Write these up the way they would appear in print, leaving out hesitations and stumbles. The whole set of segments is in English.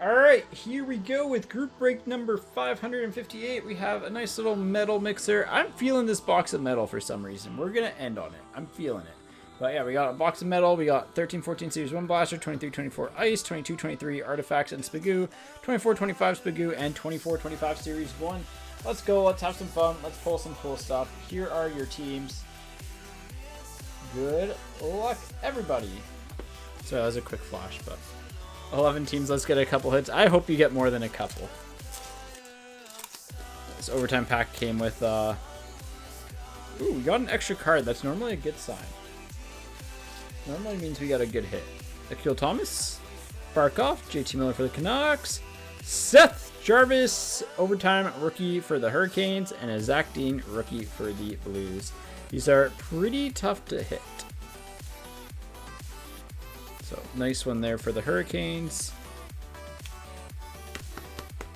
Alright, here we go with group break number 558. We have a nice little metal mixer. I'm feeling this box of metal for some reason. We're going to end on it. I'm feeling it. But yeah, we got a box of metal. We got 13-14 Series 1 Blaster, 23-24 Ice, 22-23 Artifacts and Spagoo, 24-25 Spagoo, and 24-25 Series 1. Let's go. Let's have some fun. Let's pull some cool stuff. Here are your teams. Good luck, everybody. Sorry, that was a quick flash, but 11 teams. Let's get a couple hits. I hope you get more than a couple. This overtime pack came with, ooh, we got an extra card. That's normally a good sign. Normally means we got a good hit. Akil Thomas, Barkov, JT Miller for the Canucks, Seth Jarvis, overtime rookie for the Hurricanes, and a Zach Dean rookie for the Blues. These are pretty tough to hit. So nice one there for the Hurricanes.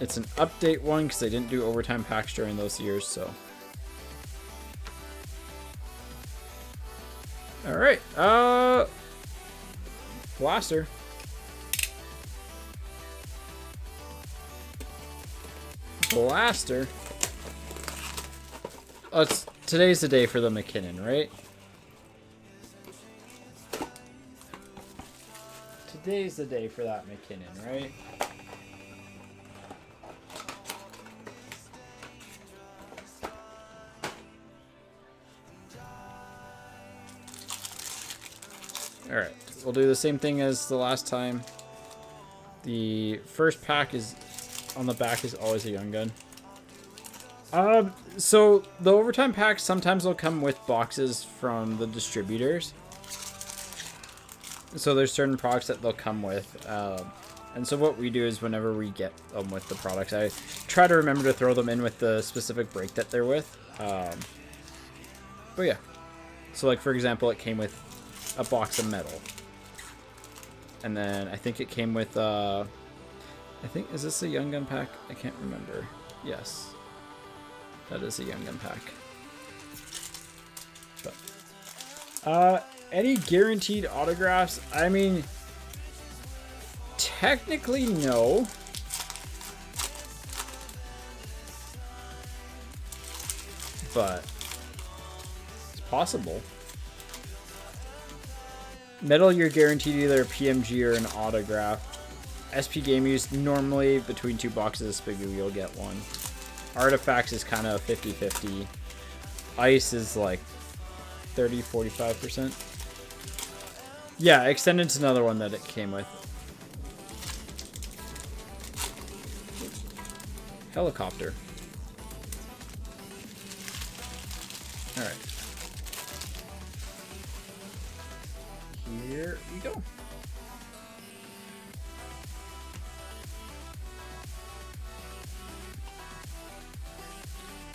It's an update one because they didn't do overtime packs during those years, so. All right, Blaster. Blaster. Oh, today's the day for the McKinnon, right? Today's the day for that McKinnon, right? Alright, we'll do the same thing as the last time. The first pack is on the back is always a Young Gun. So the overtime packs sometimes will come with boxes from the distributors. So there's certain products that they'll come with. And so what we do is whenever we get them with the products, I try to remember to throw them in with the specific break that they're with. But yeah. So like, for example, it came with a box of metal. And then I think it came with, I think, is this a Young Gun pack? I can't remember. Yes. That is a Young Gun pack. But, any guaranteed autographs? I mean, technically no. But it's possible. Metal, you're guaranteed either a PMG or an autograph. SP Game Use, normally between two boxes of Spagoo, you'll get one. Artifacts is kind of 50-50. Ice is like 30-45%. Yeah, Extended's another one that it came with. Helicopter. Alright. Here we go.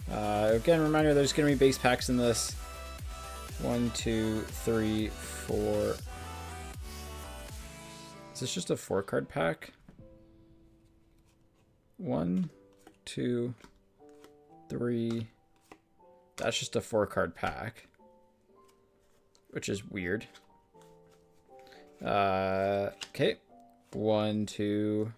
Again, reminder, there's going to be base packs in this. 1, 2, 3, 4. Is this just a 4-card pack? 1, 2, 3. That's just a 4-card pack, which is weird. Okay. 1, 2,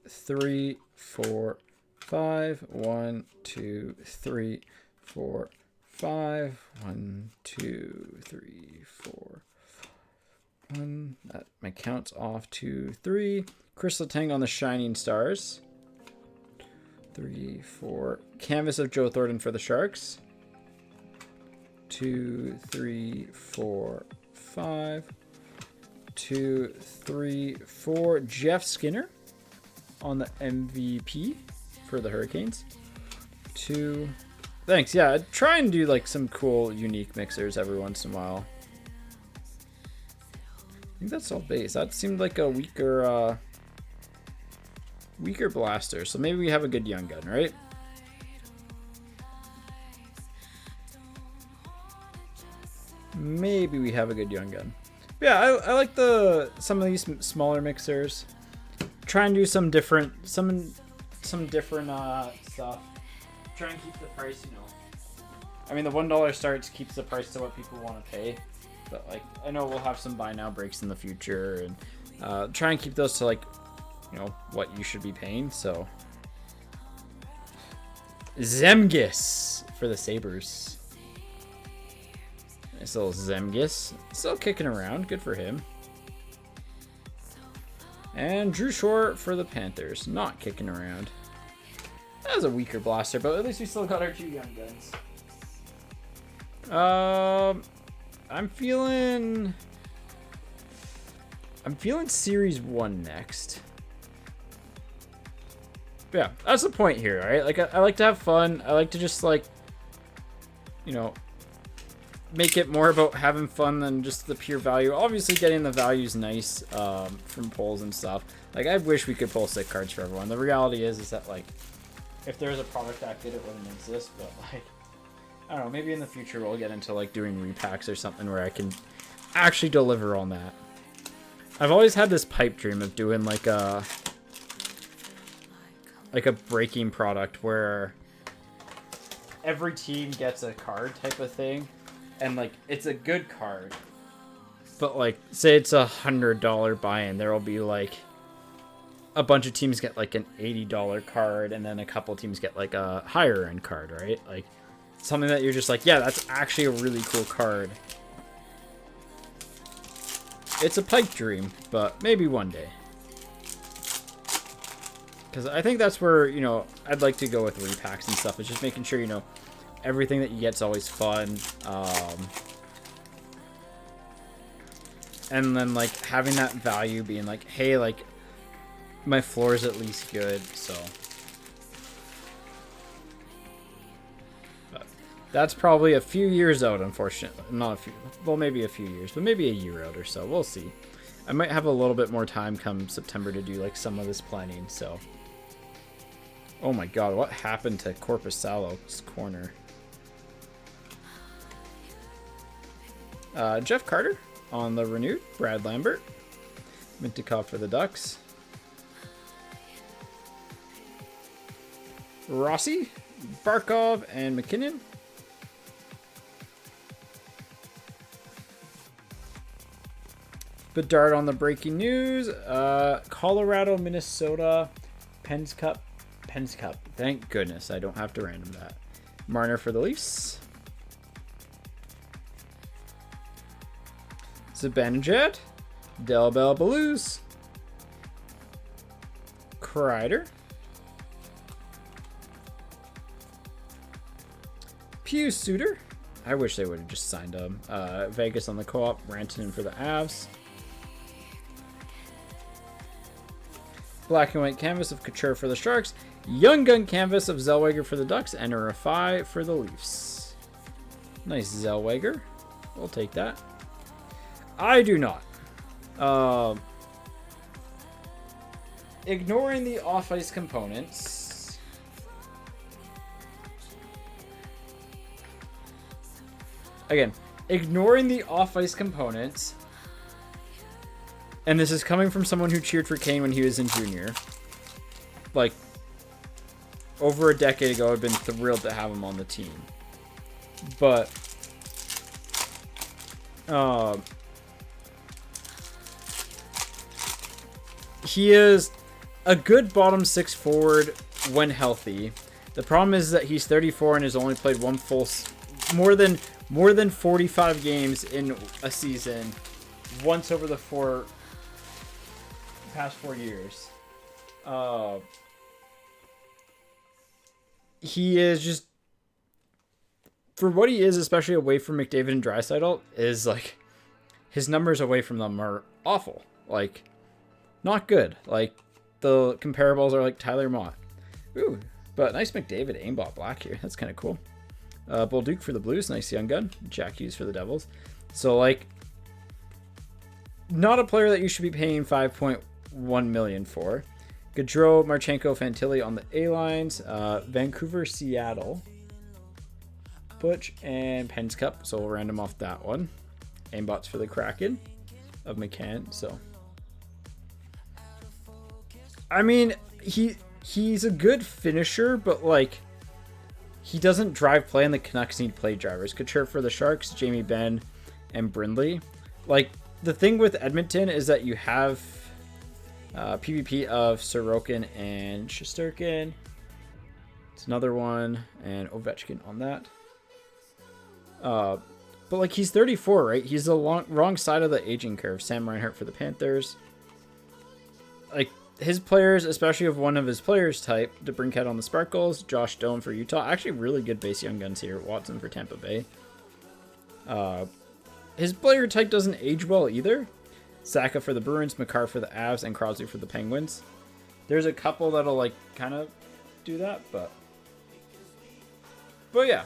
3, 4, 5. 1, 2, 3, 4, 5. 1, 2, 3, 4. 1. That my count's off. 2, 3. Crystal Tang on the Shining Stars. 3, 4. Canvas of Joe Thornton for the Sharks. 2, 3, 4, 5. 2, 3, 4. Jeff Skinner on the MVP for the Hurricanes. 2. Thanks. Yeah, try and do like some cool, unique mixers every once in a while. I think that's all base. That seemed like a weaker blaster. So maybe we have a good Young Gun, right? Maybe we have a good Young Gun. But yeah, I like some of these smaller mixers. Try and do some different stuff. Try and keep the price, you know. I mean, the $1 starts keeps the price to what people want to pay. But like, I know we'll have some buy now breaks in the future, and try and keep those to like, you know, what you should be paying. So Zemgus for the Sabres. Nice little Zemgus. Still kicking around. Good for him. And Drew Shore for the Panthers. Not kicking around. That was a weaker blaster, but at least we still got our 2 young guns. I'm feeling Series 1 next. Yeah, that's the point here, right? Like, I like to have fun. I like to just, like, you know, make it more about having fun than just the pure value. Obviously, getting the value is nice from pulls and stuff. Like, I wish we could pull sick cards for everyone. The reality is that, like, if there's a product that did, it wouldn't exist. But, like, I don't know. Maybe in the future we'll get into, like, doing repacks or something where I can actually deliver on that. I've always had this pipe dream of doing, like a breaking product where every team gets a card type of thing, and like it's a good card, but like say it's $100 buy-in, there will be like a bunch of teams get like an $80 card, and then a couple teams get like a higher end card, right? Like something that you're just like, yeah, that's actually a really cool card. It's a pipe dream, but maybe one day. Because I think that's where, you know, I'd like to go with repacks and stuff. It's just making sure, you know, everything that you get is always fun. And then, like, having that value being like, hey, like, my floor is at least good, so. But that's probably a few years out, unfortunately. Not a few, well, maybe a few years, but maybe a year out or so. We'll see. I might have a little bit more time come September to do, like, some of this planning, so. Oh my god, what happened to Corpus Salo's corner? Jeff Carter on the renewed. Brad Lambert. Mintikov for the Ducks. Rossi, Barkov, and McKinnon. Bedard on the breaking news. Colorado, Minnesota, Pens Cup. Thank goodness I don't have to random that. Marner for the Leafs. Zibanejad. Delbel Blues. Kreider. Pius Suter. I wish they would have just signed him. Vegas on the co-op. Rantanen for the Avs. Black and white canvas of Couture for the Sharks. Young gun canvas of Zellweger for the Ducks. And a Rafai for the Leafs. Nice Zellweger. We'll take that. I do not. Ignoring the off-ice components. Again, ignoring the off-ice components. And this is coming from someone who cheered for Kane when he was in junior. Like, over a decade ago, I've been thrilled to have him on the team. But, he is a good bottom six forward when healthy. The problem is that he's 34 and has only played one full, more than 45 games in a season, once over the past 4 years. He is just, for what he is, especially away from McDavid and Draisaitl, is like, his numbers away from them are awful. Like, not good. Like, the comparables are like Tyler Mott. Ooh, but nice McDavid aimbot black here. That's kind of cool. Bolduc for the Blues. Nice young gun. Jack Hughes for the Devils. So, like, not a player that you should be paying $5.1 million for. Gaudreau, Marchenko, Fantilli on the A-lines. Vancouver, Seattle. Butch and Pens Cup. So we'll random off that one. Aimbots for the Kraken of McCann. So, I mean, he's a good finisher, but like, he doesn't drive play, and the Canucks need play drivers. Couture for the Sharks, Jamie Benn, and Brindley. Like, the thing with Edmonton is that you have PvP of Sorokin and Shesterkin. It's another one, and Ovechkin on that. But like, he's 34, right? He's the wrong side of the aging curve. Sam Reinhart for the Panthers. Like, his players, especially of one of his players type, DeBrincat on the Sparkles, Josh Doan for Utah. Actually, really good base young guns here. Watson for Tampa Bay. His player type doesn't age well either. Saka for the Bruins, Makar for the Avs, and Crosby for the Penguins. There's a couple that'll like kind of do that, but yeah.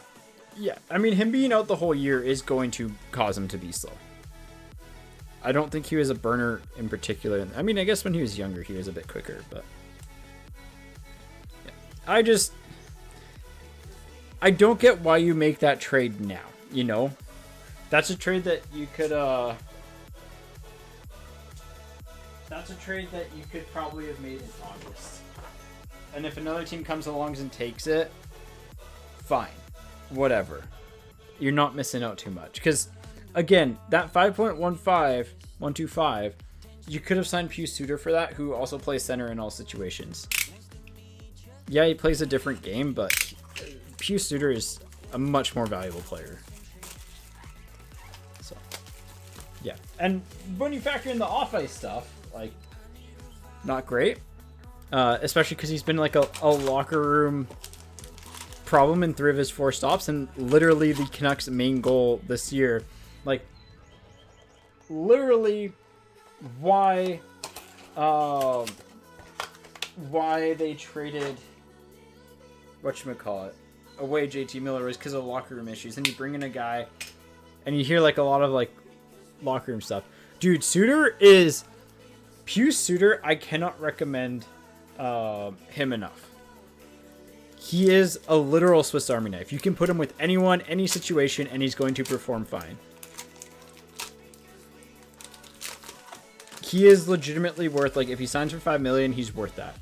Yeah, I mean, him being out the whole year is going to cause him to be slow. I don't think he was a burner in particular. I mean, I guess when he was younger, he was a bit quicker, but yeah. I don't get why you make that trade now, you know? That's a trade that you could, probably have made in August. And if another team comes along and takes it, fine. Whatever. You're not missing out too much. Because, again, that 5.125, you could have signed Pius Suter for that, who also plays center in all situations. Yeah, he plays a different game, but Pius Suter is a much more valuable player. So, yeah. And when you factor in the off-ice stuff, like, not great. Especially because he's been like a locker room problem in 3 of his 4 stops, and literally the Canucks' main goal this year, like, literally why they traded whatchamacallit away JT Miller was because of locker room issues. And you bring in a guy and you hear like a lot of like locker room stuff. Dude, Pius Suter, I cannot recommend him enough. He is a literal Swiss Army knife. You can put him with anyone, any situation, and he's going to perform fine. He is legitimately worth, like, if he signs for $5 million, he's worth that.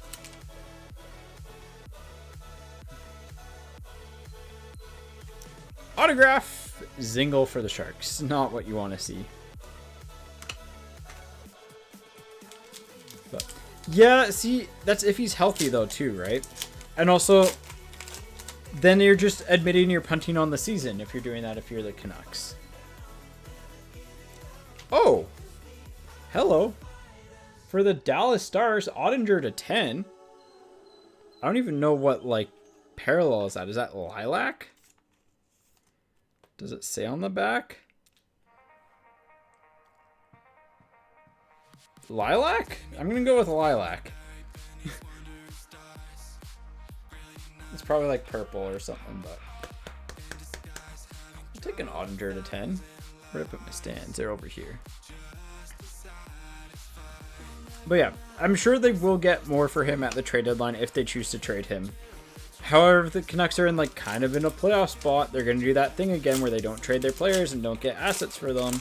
Autograph Zingle for the Sharks. Not what you want to see. But, yeah, see, that's if he's healthy, though, too, right? And also, then you're just admitting you're punting on the season if you're doing that if you're the Canucks. Oh! Hello. For the Dallas Stars, Ottinger to 10. I don't even know what, like, parallel is that. Is that lilac? Does it say on the back? Lilac? I'm going to go with lilac. It's probably like purple or something, but I'll take an Ottinger to 10. Where did I put my stands? They're over here. But yeah, I'm sure they will get more for him at the trade deadline if they choose to trade him. However, if the Canucks are in like kind of in a playoff spot, they're going to do that thing again where they don't trade their players and don't get assets for them.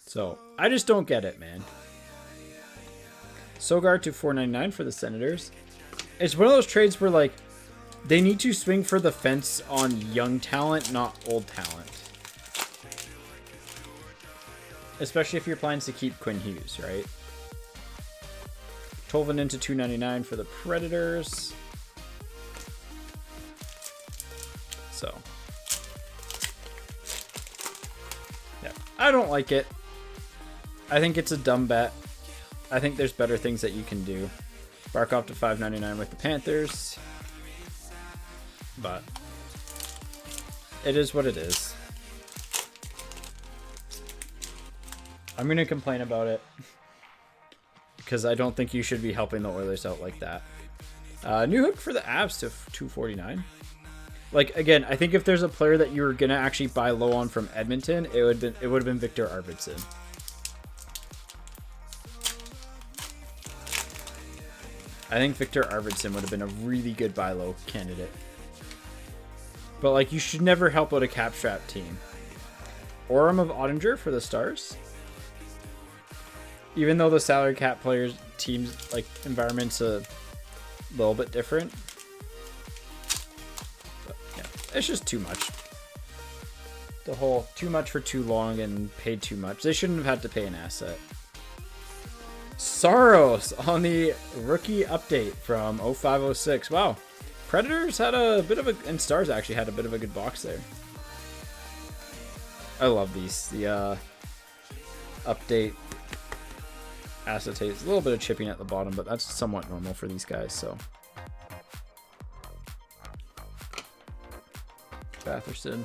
So, I just don't get it, man. Sogard to $4.99 for the Senators. It's one of those trades where, like, they need to swing for the fence on young talent, not old talent. Especially if your plan's to keep Quinn Hughes, right? Tolvanen to $2.99 for the Predators. So, yeah, I don't like it. I think it's a dumb bet. I think there's better things that you can do. Barkov to $5.99 with the Panthers. But it is what it is. I'm going to complain about it. Because I don't think you should be helping the Oilers out like that. New hook for the Avs to $2.49. Like, again, I think if there's a player that you were going to actually buy low on from Edmonton, it would have been Victor Arvidsson. I think Victor Arvidsson would have been a really good buy low candidate. But, like, you should never help out a cap strap team. Orem of Ottinger for the Stars. Even though the salary cap players, teams, like, environment's a little bit different. But, yeah, it's just too much. The whole too much for too long and paid too much. They shouldn't have had to pay an asset. Saros on the rookie update from 0506. Wow. Predators had a bit of a... And Stars actually had a bit of a good box there. I love these. The update acetates. A little bit of chipping at the bottom, but that's somewhat normal for these guys, so... Batherson.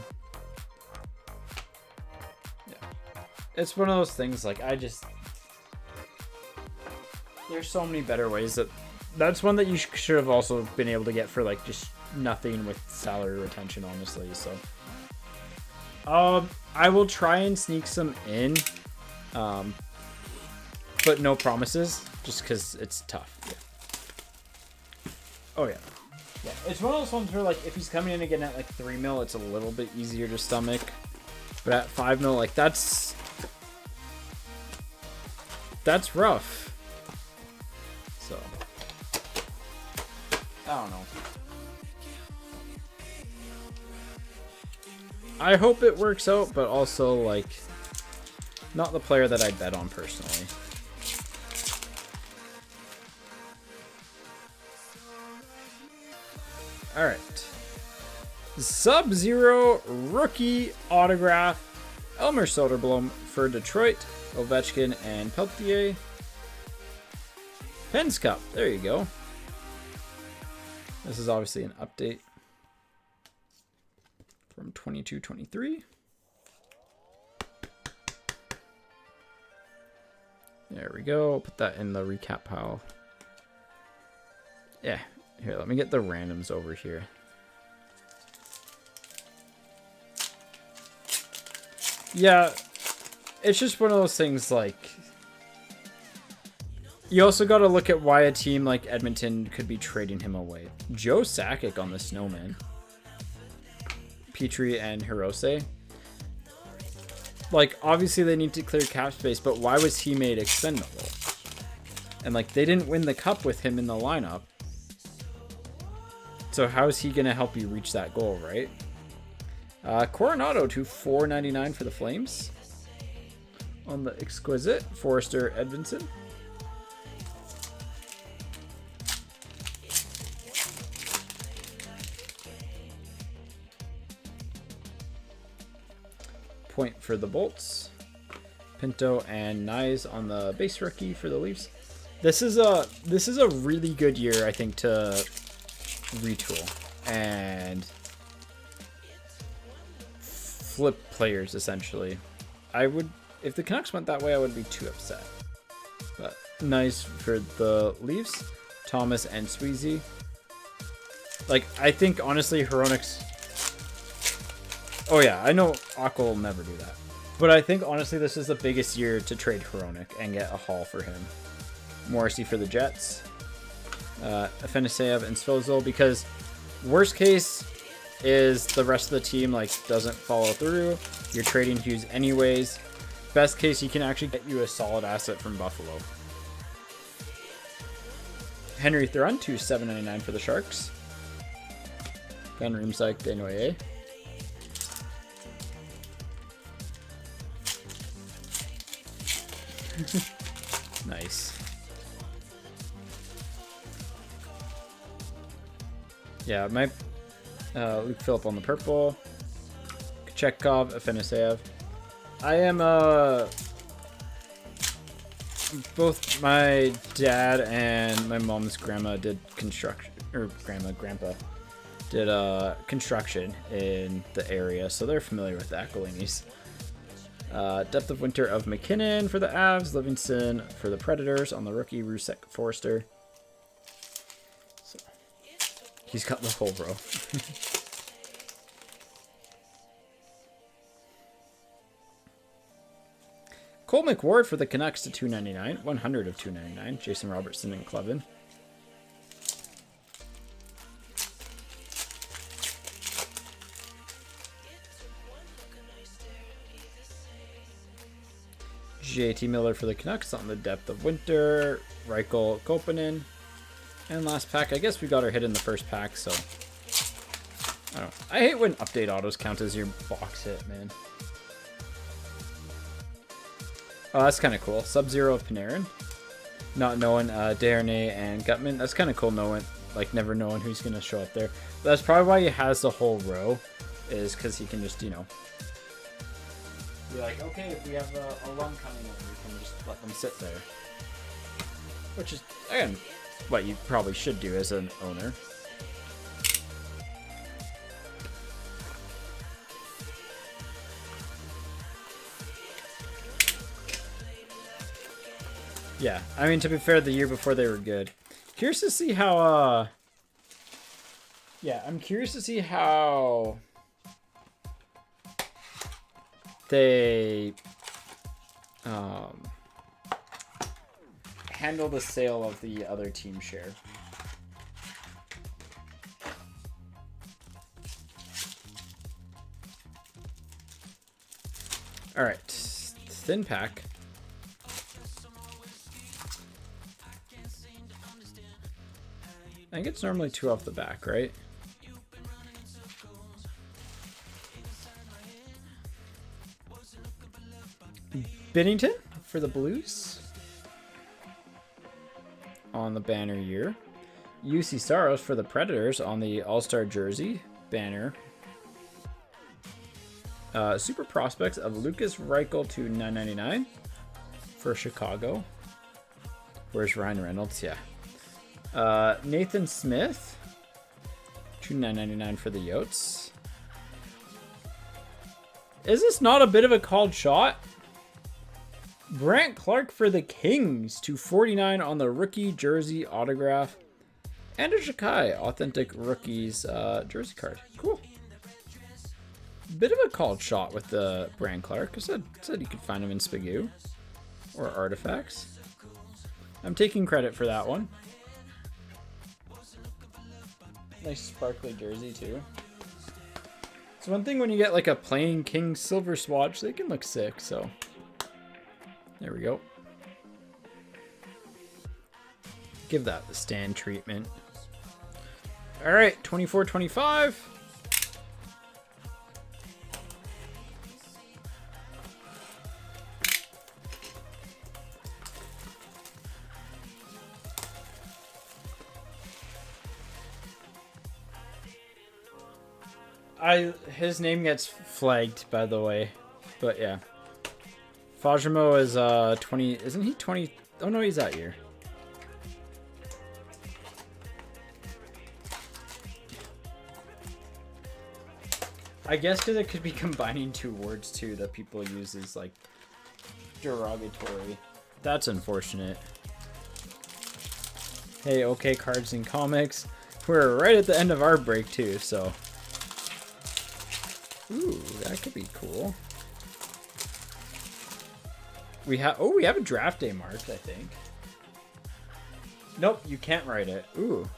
Yeah. It's one of those things, like, there's so many better ways that... That's one that you should have also been able to get for, like, just nothing with salary retention, honestly, so... I will try and sneak some in, but no promises, just because it's tough. Yeah. Oh, yeah. Yeah, it's one of those ones where, like, if he's coming in again at, like, 3 mil, it's a little bit easier to stomach. But at 5 mil, like, that's rough. So, I don't know. I hope it works out, but also, like, not the player that I'd bet on personally. All right. Sub-Zero rookie autograph. Elmer Soderblom for Detroit. Ovechkin and Peltier. Pens Cup. There you go. This is obviously an update from 22-23. There we go. I'll put that in the recap pile. Yeah. Here, let me get the randoms over here. Yeah, it's just one of those things, like... You also got to look at why a team like Edmonton could be trading him away. Joe Sakic on the Snowman. Petrie and Hirose. Like, obviously they need to clear cap space, but why was he made expendable? And, like, they didn't win the cup with him in the lineup. So how is he going to help you reach that goal, right? Coronado to $4.99 for the Flames. On the exquisite, Forrester Edvinson. Point for the Bolts. Pinto and Nyes on the base rookie for the Leafs. This is a really good year, I think, to retool and flip players, essentially. I would, if the Canucks went that way, I wouldn't be too upset. But nice for the Leafs. Thomas and Sweezy. Like, I think, honestly, Hronik's... Oh, yeah, I know Aqua will never do that. But I think, honestly, this is the biggest year to trade Hronik and get a haul for him. Morrissey for the Jets. Afanaseyev and Svozil, because worst case is the rest of the team, like, doesn't follow through. You're trading Hughes anyways. Best case, you can actually get you a solid asset from Buffalo. Henry Thrun to $7.99 for the Sharks. Gun Riemsdyk Desnoyers. Nice. Yeah, my Luke Phillip on the purple. Kochetkov, Afanaseyev. I am both my dad and my mom's grandma did construction, or grandpa did construction in the area, so they're familiar with the Aquilinis. Depth of Winter of McKinnon for the Avs, Livingston for the Predators on the rookie, Rusek Forster. So, he's got the whole row. Cole McWard for the Canucks to $2.99, 100 of $2.99. Jason Robertson and Clevin. JT Miller for the Canucks on the Depth of Winter. Reichel, Kopanen. And last pack, I guess we got our hit in the first pack, so I hate when update autos count as your box hit, man. Oh, that's kind of cool. Sub-Zero of Panarin. Not knowing Darnay and Gutman. That's kind of cool knowing, like, never knowing who's going to show up there. But that's probably why he has the whole row, is because he can just, you know, be like, okay, if we have a run coming in, we can just let them sit there. Which is, again, what you probably should do as an owner. Yeah, I mean, to be fair, the year before they were good. Curious to see how, yeah, I'm curious to see how they, handle the sale of the other team share. All right, thin pack. I think it's normally 2 off the back, right? Binnington for the Blues on the banner year. UC Saros for the Predators on the All-Star jersey banner. Super prospects of Lucas Reichel to 999 for Chicago. Where's Ryan Reynolds? Yeah. Nathan Smith to 999 for the Yotes. Is this not a bit of a called shot? Brant Clark for the Kings to 49 on the rookie jersey autograph. And a Shakai authentic rookies jersey card. Cool. Bit of a called shot with the Brant Clark. I said you could find him in Spagoo or Artifacts. I'm taking credit for that one. Nice sparkly jersey too. It's one thing when you get like a plain King silver swatch, they can look sick, so there we go. Give that the stand treatment. All right, 24-25. His name gets flagged, by the way, but yeah. Fajimo is 20. Isn't he 20? Oh no, he's that year. I guess because it could be combining 2 words too that people use as like derogatory. That's unfortunate. Hey, okay, cards and comics. We're right at the end of our break too, so. Ooh, that could be cool. We have a draft day marked, I think. Nope, you can't write it. Ooh.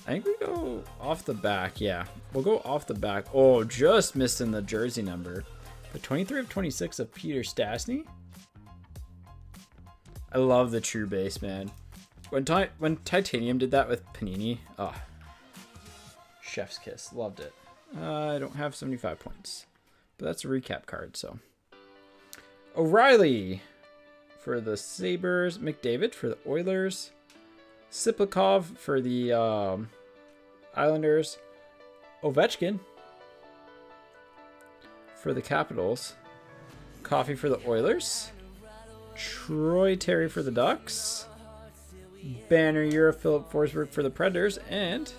I think we go off the back. Yeah, we'll go off the back. Oh, just missing the jersey number. The 23 of 26 of Peter Stastny. I love the true base, man. When Titanium did that with Panini, oh, chef's kiss. Loved it. I don't have 75 points, but that's a recap card, so. O'Reilly for the Sabres. McDavid for the Oilers. Siplikov for the Islanders. Ovechkin for the Capitals. Coffee for the Oilers. Troy Terry for the Ducks. Banner year of Philip Forsberg for the Predators. And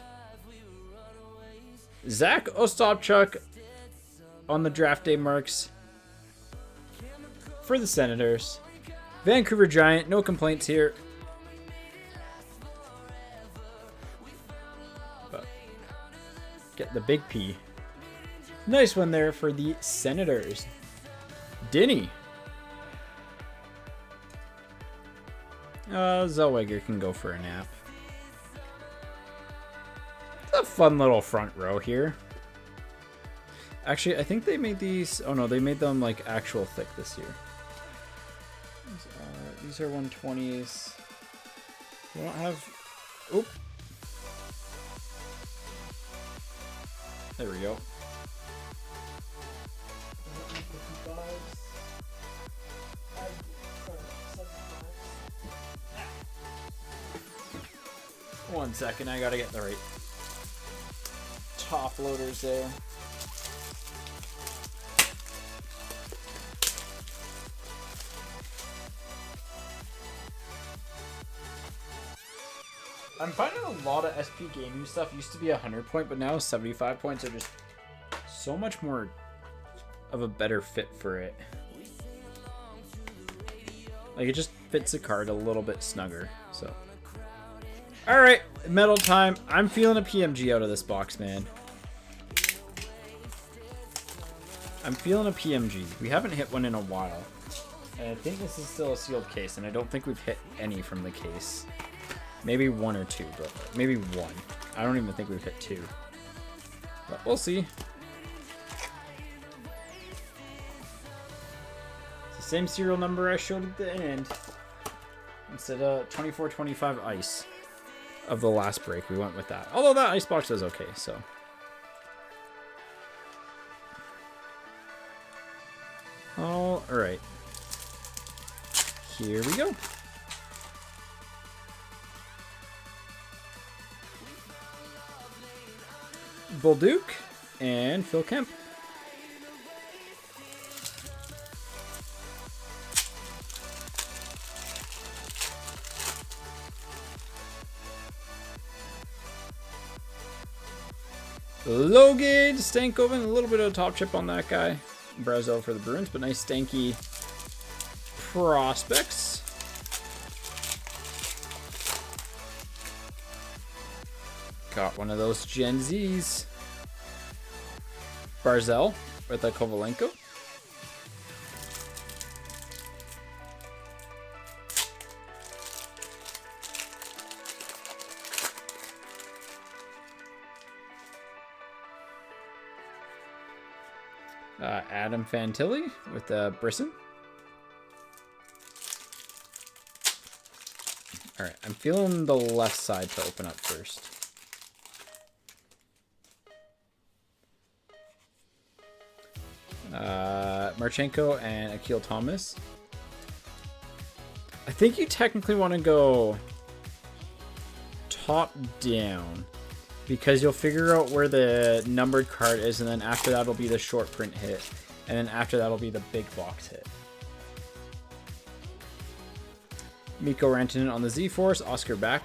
Zach Ostapchuk on the draft day marks for the Senators. Vancouver Giant, no complaints here. But get the big P. Nice one there for the Senators. Denny. Zellweger can go for a nap. It's a fun little front row here. Actually, I think they made these... Oh no, they made them like actual thick this year. These are 120s. We don't have... Oop. There we go. One second, I gotta get the right top loaders there. I'm finding a lot of SP gaming stuff used to be 100 point, but now 75 points are just so much more of a better fit for it. Like, it just fits the card a little bit snugger, so. Alright, metal time. I'm feeling a PMG out of this box, man. I'm feeling a PMG. We haven't hit one in a while. And I think this is still a sealed case, and I don't think we've hit any from the case. Maybe one or two, but maybe one. I don't even think we've hit two. But we'll see. It's the same serial number I showed at the end. Instead of 2425 ice of the last break, we went with that. Although that ice box is okay, so. All right. Here we go. Bolduc and Phil Kemp. Logan Stankoven, a little bit of a top chip on that guy. Brazel for the Bruins, but nice stanky prospects. Got one of those Gen Zs. Barzell with a Kovalenko. Adam Fantilli with Brisson. All right, I'm feeling the left side to open up first. Marchenko and Akil Thomas. I think you technically want to go top down because you'll figure out where the numbered card is, and then after that will be the short print hit, and then after that will be the big box hit. Mikko Rantanen on the Z-Force, Oscar Beck.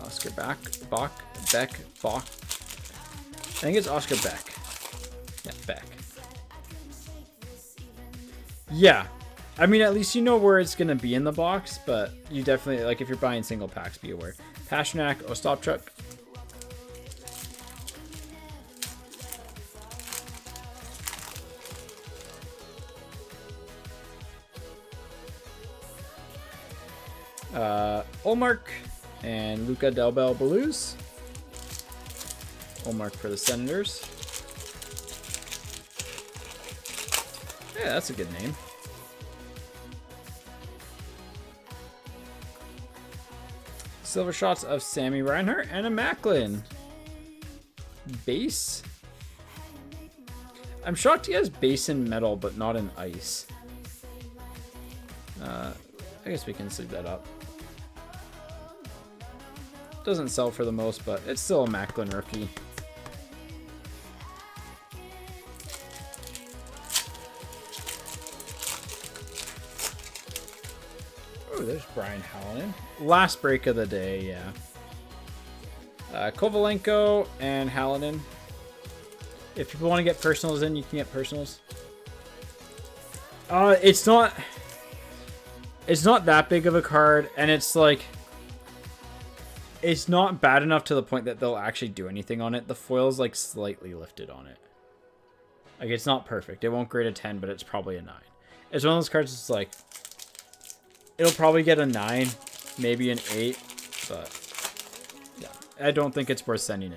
Oscar Beck, Bach, Beck, Bach. I think it's Oscar Beck. Yeah, Beck. Yeah. I mean, at least you know where it's going to be in the box, but you definitely, like, if you're buying single packs, be aware. Pasternak, Ostapchuk. Olmark and Luca Delbel Blues. Olmark for the Senators. Yeah, that's a good name. Silver shots of Sammy Reinhart and a Macklin. Base. I'm shocked he has base in metal, but not in ice. I guess we can sleeve that up. Doesn't sell for the most, but it's still a Macklin rookie. Oh, there's Brian Hallinan. Last break of the day, yeah. Kovalenko and Hallinan. If people want to get personals in, you can get personals. It's not that big of a card, and it's like, it's not bad enough to the point that they'll actually do anything on it. The foil's like slightly lifted on it. Like, it's not perfect. It won't grade a 10, but it's probably a 9. It's one of those cards that's like, it'll probably get a 9, maybe an 8, but yeah, I don't think it's worth sending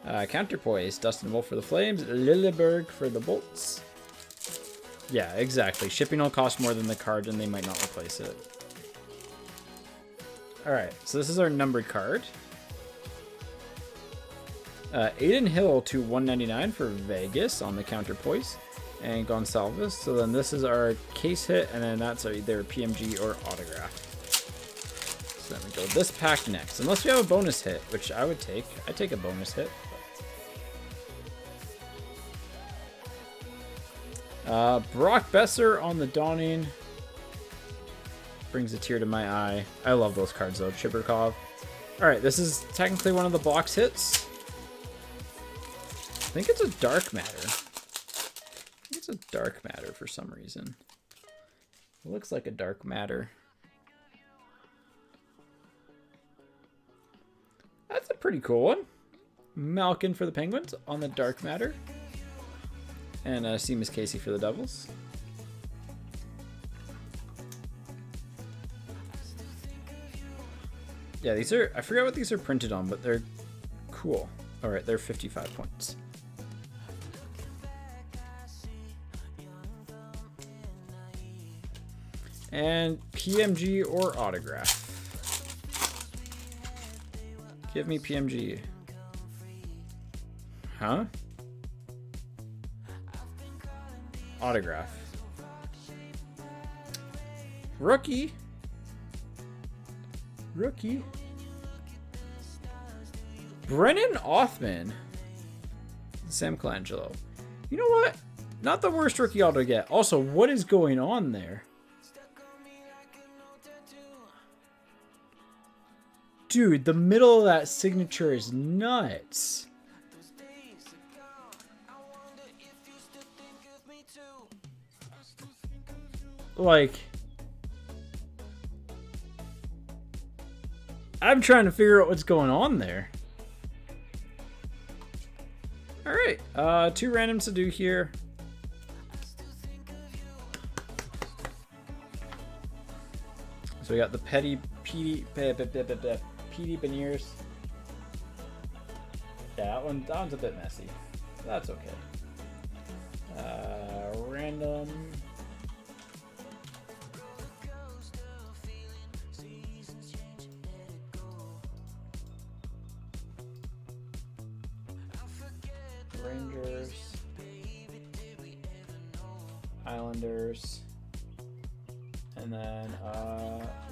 in. Counterpoise, Dustin Wolf for the Flames, Lilleberg for the Bolts. Yeah, exactly. Shipping will cost more than the card, and they might not replace it. All right, so this is our numbered card. Aiden Hill to 199 for Vegas on the counterpoise, and Gonsalves. So then this is our case hit, and then that's either PMG or autograph. So then we go this pack next, unless we have a bonus hit, which I would take. I'd take a bonus hit. Brock Besser on the Dawning. Brings a tear to my eye. I love those cards though. Chibrikov. Alright, this is technically one of the box hits. I think it's a dark matter. I think it's a dark matter for some reason. It looks like a dark matter. That's a pretty cool one. Malkin for the Penguins on the dark matter. And Seamus Casey for the Devils. Yeah, these are, I forget what these are printed on, but they're cool. All right, they're 55 points. And PMG or autograph. Give me PMG. Huh? Autograph. Rookie. Rookie. Brennan Othman. Sam Colangelo. You know what? Not the worst rookie auto to get. Also, what is going on there? Dude, the middle of that signature is nuts. Like, I'm trying to figure out what's going on there. All right, 2 randoms to do here. So we got the Petty Beniers. Yeah, that one's a bit messy. That's okay. Random. Rangers. Islanders. And then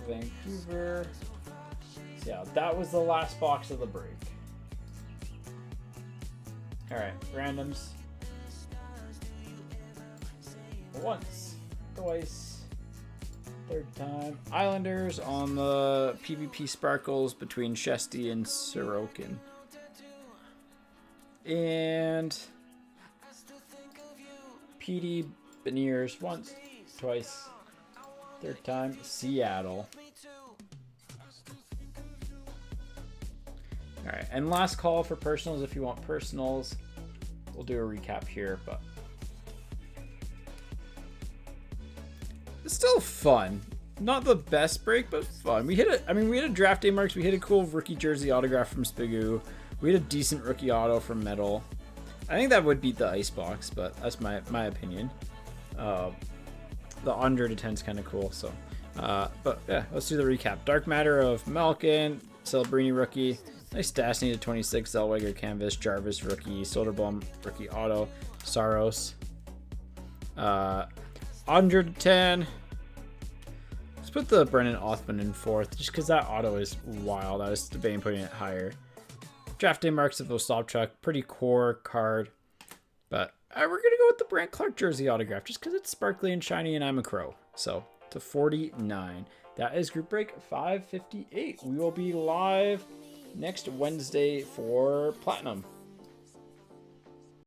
Vancouver. So yeah, that was the last box of the break. Alright, randoms. Once, twice, third time. Islanders on the PvP Sparkles between Shesty and Sorokin. And PD Beniers once, twice, third time. Seattle. Alright, and last call for personals if you want personals. We'll do a recap here, but it's still fun. Not the best break, but fun. We hit a draft day marks. We hit a cool rookie jersey autograph from Spigoo. We had a decent rookie auto from Metal. I think that would beat the Icebox, but that's my opinion. The under to 10 is kind of cool. So, but yeah, let's do the recap. Dark Matter of Malkin, Celebrini rookie. Nice Stastny to 26, Zellweger canvas, Jarvis rookie, Soderblom rookie auto, Saros. Under to 10. Let's put the Brennan Othman in 4th, just because that auto is wild. I was debating putting it higher. Draft day marks of Ostapchuk, pretty core card, but we're gonna go with the Brant Clark jersey autograph just because it's sparkly and shiny, and I'm a crow. So to 49. That is group break 558. We will be live next Wednesday for Platinum.